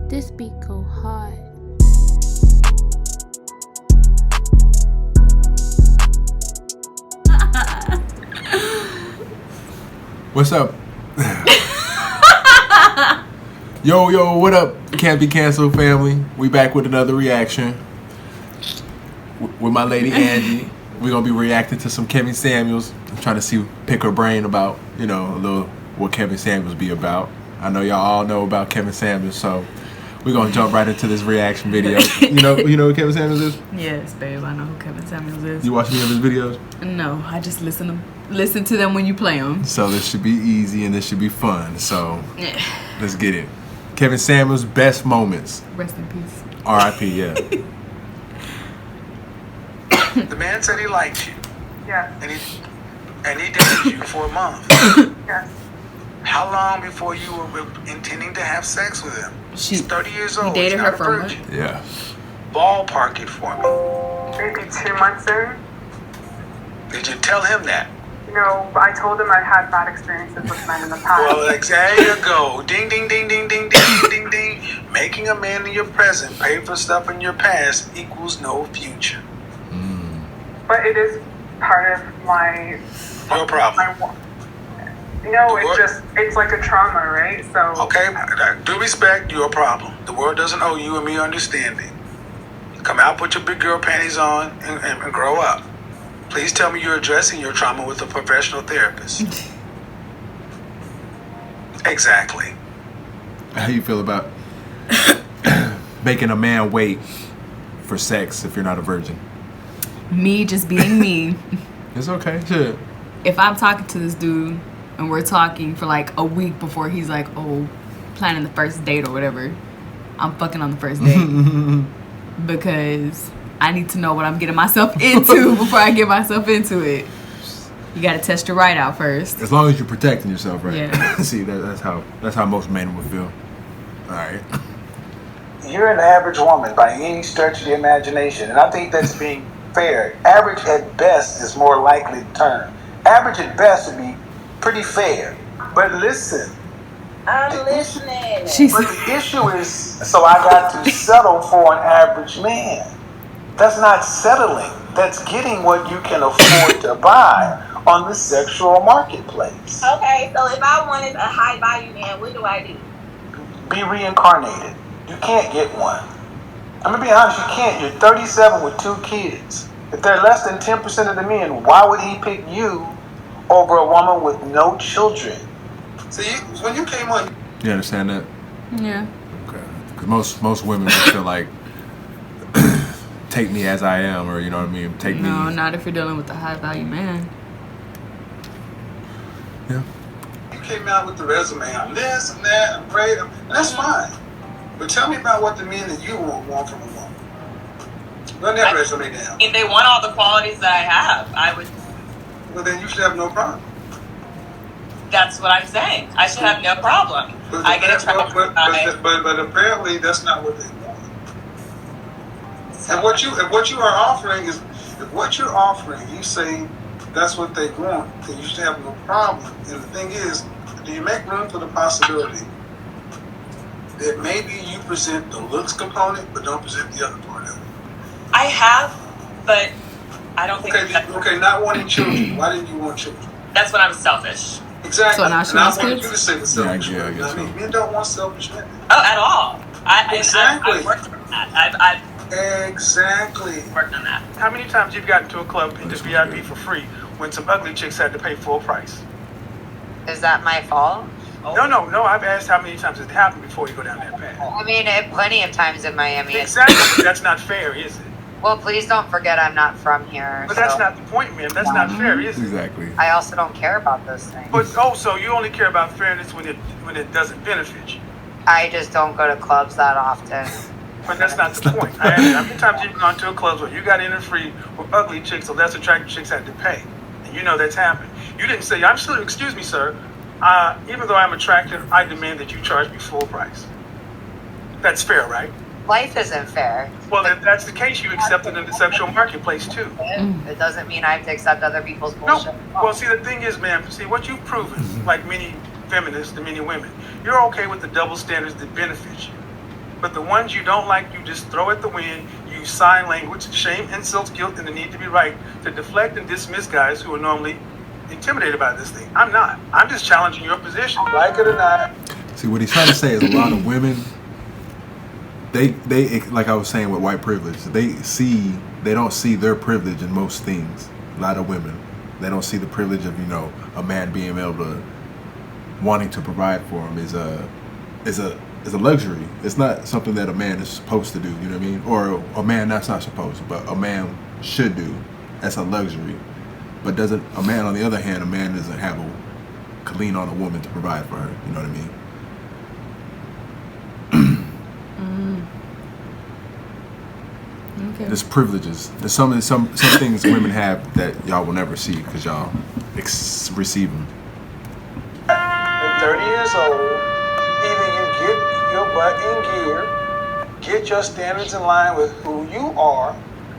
This beat go hard. What's up? Yo, what up? Can't Be Canceled family. We back with another reaction with my lady Angie. We're gonna be reacting to some Kevin Samuels. I'm trying to pick her brain about, a little what Kevin Samuels be about. I know y'all all know about Kevin Samuels, so we're gonna jump right into this reaction video. You know who Kevin Samuels is? Yes, babe, I know who Kevin Samuels is. You watch any of his videos? No, I just listen to them when you play them. So this should be easy and this should be fun. So let's get it. Kevin Samuels' best moments. Rest in peace. R.I.P. Yeah. The man said he liked you. Yes. And he dated you for a month. Yes. How long before you were intending to have sex with him? She's 30 years old. He dated He's her not for a a virgin. month? Yeah. Ballpark it for me. Maybe 2 months in. Did you tell him that? I told him I had bad experiences with men in the past. Well, there you go. Ding, ding, ding, ding, ding, ding, ding, ding. Making a man in your present pay for stuff in your past equals no future. But it is part of my... No problem. It's like a trauma, right? So... Okay, due respect, your problem. The world doesn't owe you and me understanding. Come out, put your big girl panties on, and grow up. Please tell me you're addressing your trauma with a professional therapist. Exactly. How you feel about making a man wait for sex if you're not a virgin? Me just being me. It's okay. Shit. If I'm talking to this dude and we're talking for like a week before he's like, planning the first date or whatever, I'm fucking on the first date. Because I need to know what I'm getting myself into before I get myself into it. You gotta test your right out first. As long as you're protecting yourself, right? Yeah. See, that's how most men would feel. All right. You're an average woman by any stretch of the imagination, and I think that's being fair. Average at best is more likely the term. Average at best would be pretty fair. But listen. I'm listening. But the issue is, so I got to settle for an average man. That's not settling. That's getting what you can afford to buy on the sexual marketplace. Okay, so if I wanted a high value man, what do I do? Be reincarnated. You can't get one. I'm gonna be honest, you can't. You're 37 with 2 kids. If they're less than 10% of the men, why would he pick you over a woman with no children? See, when you came on... You understand that? Yeah. Okay. Because most women would feel like, take me as I am, or you know what I mean? Take me. No, not if you're dealing with a high value man. Yeah. You came out with the resume. I'm this, I'm that, I'm great, and that's fine. But tell me about what the men that you want from a woman. Run that resume down. If they want all the qualities that I have, I would. Well, then you should have no problem. That's what I'm saying. I should have no problem. But I get attracted but apparently that's not what they want. And what you are offering is, if what you're offering, you say that's what they want, then you should have no problem. And the thing is, do you make room for the possibility that maybe you present the looks component, but don't present the other part of it? I have, but I don't think. Okay, not wanting children. Why didn't you want children? That's when I was selfish. Exactly. So now she and wants I wanted kids? you to say the selfish Yeah, I word. guess so. Men don't want selfish men. Oh, at all. Exactly. I've worked on that. Exactly. I've worked on that. How many times you've gotten to a club into VIP for free when some ugly chicks had to pay full price? Is that my fault? No. I've asked how many times it happened before you go down that path. I mean, plenty of times in Miami. Exactly. That's not fair, is it? Well, please don't forget I'm not from here. But that's not the point, ma'am. That's not fair, is it? Exactly. I also don't care about those things. But so you only care about fairness when it doesn't benefit you. I just don't go to clubs that often. But that's not the point. I asked you, how many times you've gone to a club where you got in free with ugly chicks, so less attractive chicks had to pay? And you know that's happened. You didn't say, excuse me, sir, even though I'm attractive, I demand that you charge me full price. That's fair, right? Life isn't fair. Well, if that's the case, you accept it in the sexual marketplace, too. It doesn't mean I have to accept other people's bullshit. No. Well, see, the thing is, ma'am, what you've proven, like many feminists and many women, you're okay with the double standards that benefit you. But the ones you don't like, you just throw at the wind. You use sign language, shame, insults, guilt, and the need to be right to deflect and dismiss guys who are normally intimidated by this thing. I'm not. I'm just challenging your position. Like it or not. See, what he's trying to say is a lot of women, they like I was saying with white privilege, they don't see their privilege in most things. A lot of women, they don't see the privilege of, you know, a man being able to wanting to provide for him is a luxury. It's not something that a man is supposed to do, you know what I mean? Or a man that's not supposed to, but a man should do. That's a luxury. But doesn't a man, on the other hand, a man doesn't have to lean on a woman to provide for her, you know what I mean? Okay. There's privileges. There's some things women have that y'all will never see because y'all receive them. At 30 years old, either you get your butt in gear, get your standards in line with who you are,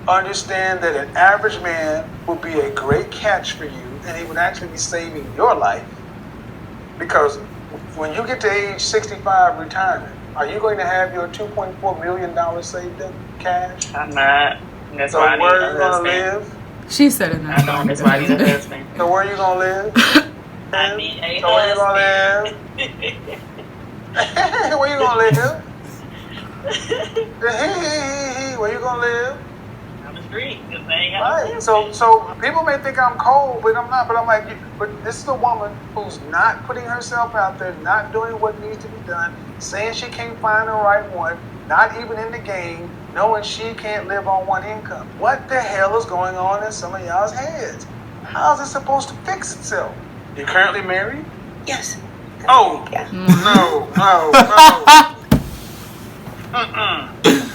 understand that an average man would be a great catch for you, and he would actually be saving your life. Because when you get to age 65 retirement, are you going to have your $2.4 million saved up cash? I'm not. That's So why I need where a are you going to husband. live? She said it. I know. That's why I need a husband. So where are you going to live? I need a So where you going to husband. live? Where you going to live? Where you going to live? On the street. 'Cause they ain't got Right. So people may think I'm cold, but I'm not. But I'm like, but this is a woman who's not putting herself out there, not doing what needs to be done, saying she can't find the right one, not even in the game, knowing she can't live on one income. What the hell is going on in some of y'all's heads? How's it supposed to fix itself? You're currently married? Yes. Oh, Yeah. no.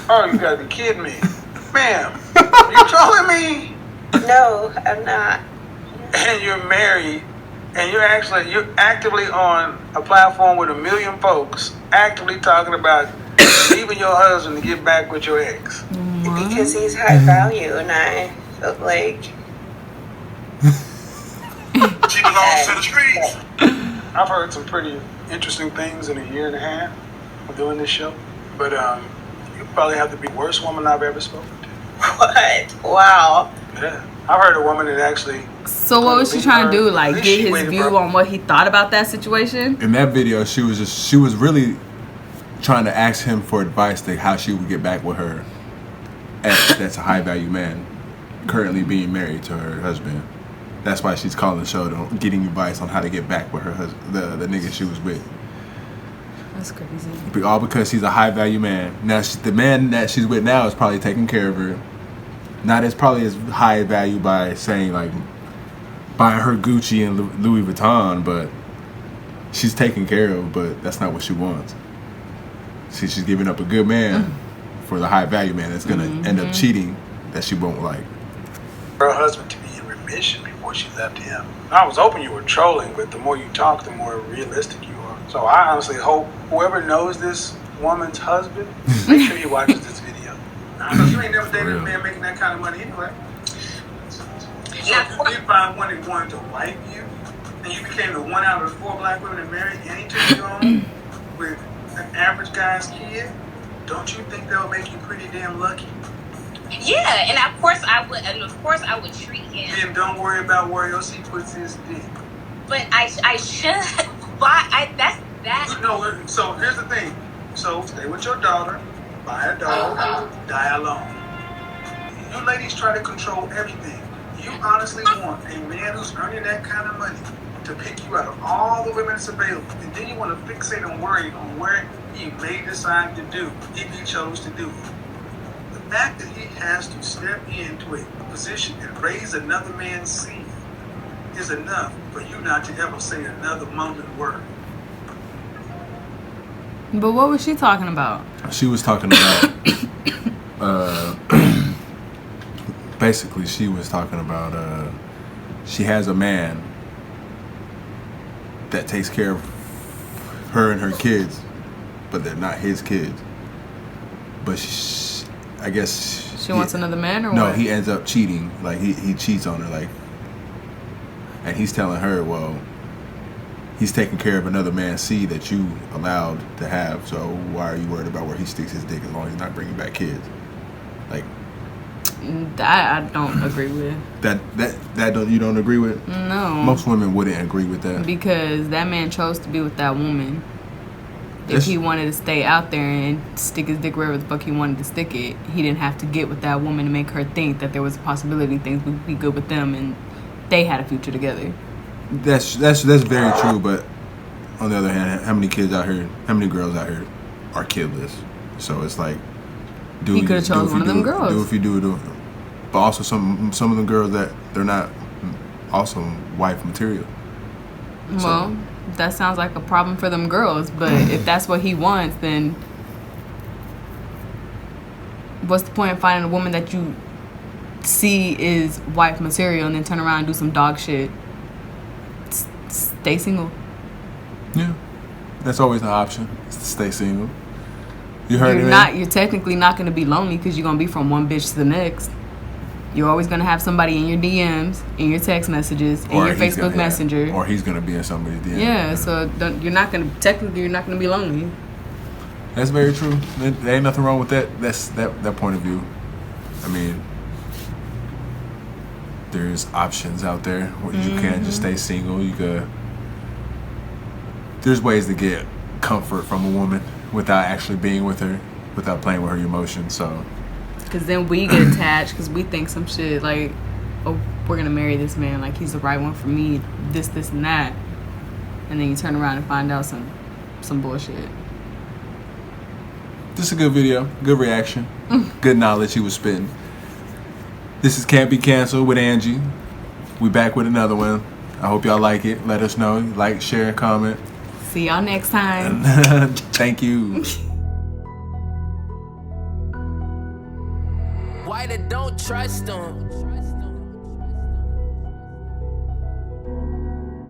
Oh, you gotta be kidding me. Ma'am, you trolling me? No, I'm not. And you're married, and you're actively on a platform with 1 million folks, actively talking about leaving your husband to get back with your ex. Because he's high value, and I felt like She belongs to the streets. I've heard some pretty interesting things in a year and a half of doing this show, but you probably have to be the worst woman I've ever spoken to. what? Wow. Yeah, I've heard a woman that actually. So what was she trying to do? Like, At least get she his waited view for- on what he thought about that situation? In that video, she was really trying to ask him for advice to how she would get back with her ex that's a high value man currently being married to her husband. That's why she's calling the show, getting advice on how to get back with her husband, the nigga she was with. That's crazy. All because he's a high value man. Now the man that she's with now is probably taking care of her. Not as probably as high value by saying like buying her Gucci and Louis Vuitton, but she's taken care of. But that's not what she wants. See, she's giving up a good man for the high value man that's gonna end up cheating that she won't like. Her husband to be in remission before she left him. I was hoping you were trolling, but the more you talk, the more realistic you are. So I honestly hope whoever knows this woman's husband, make sure he watches this video. I know you ain't never dated a man making that kind of money anyway. So if you did find one that wanted to wife you, and you became the one out of the 4 black women that married, and he took you on with an average guy's kid, don't you think that would make you pretty damn lucky? Yeah, and of course I would treat him. Then don't worry about where else he puts his dick. But I should. Why? That's that. No, so here's the thing. So stay with your daughter, buy a dog, die alone. You ladies try to control everything. You honestly want a man who's earning that kind of money to pick you out of all the women that's available, and then you want to fixate and worry on where he may decide to do if he chose to do it. The fact that he has to step into a position and raise another man's seed is enough for you not to ever say another mumbling word. But what was she talking about? She was talking about basically she was talking about she has a man that takes care of her and her kids, but they're not his kids. But I guess She wants another man or no, what? he ends up cheating. Like he cheats on her, like, and he's telling her, well, he's taking care of another man's seed that you allowed to have. So why are you worried about where he sticks his dick as long as he's not bringing back kids? Like That I don't agree with. You don't agree with? No. Most women wouldn't agree with that. Because that man chose to be with that woman. If he wanted to stay out there and stick his dick wherever the fuck he wanted to stick it, he didn't have to get with that woman to make her think that there was a possibility things would be good with them and they had a future together. That's very true, but on the other hand, how many girls out here are kidless? So it's like, he could have chose one of them girls. Do if you do. But also some of the girls that they're not also wife material. Well, that sounds like a problem for them girls, but if that's what he wants, then what's the point of finding a woman that you see is wife material and then turn around and do some dog shit? Stay single. Yeah, that's always an option. Is to stay single. You heard it. You're technically not going to be lonely because you're going to be from one bitch to the next. You're always going to have somebody in your DMs, in your text messages, in your Facebook Messenger. Or he's going to be in somebody's DM. Yeah, so you're not going to be lonely. That's very true. There ain't nothing wrong with that. That's that point of view. I mean, there's options out there where you can't just stay single. There's ways to get comfort from a woman without actually being with her, without playing with her emotions. So. Because then we get attached because we think some shit like, oh, we're going to marry this man. Like, he's the right one for me. This, and that. And then you turn around and find out some bullshit. This is a good video. Good reaction. Good knowledge he was spitting. This is Can't Be Canceled with Angie. We back with another one. I hope y'all like it. Let us know. Like, share, and comment. See y'all next time. Thank you. Why they don't trust them?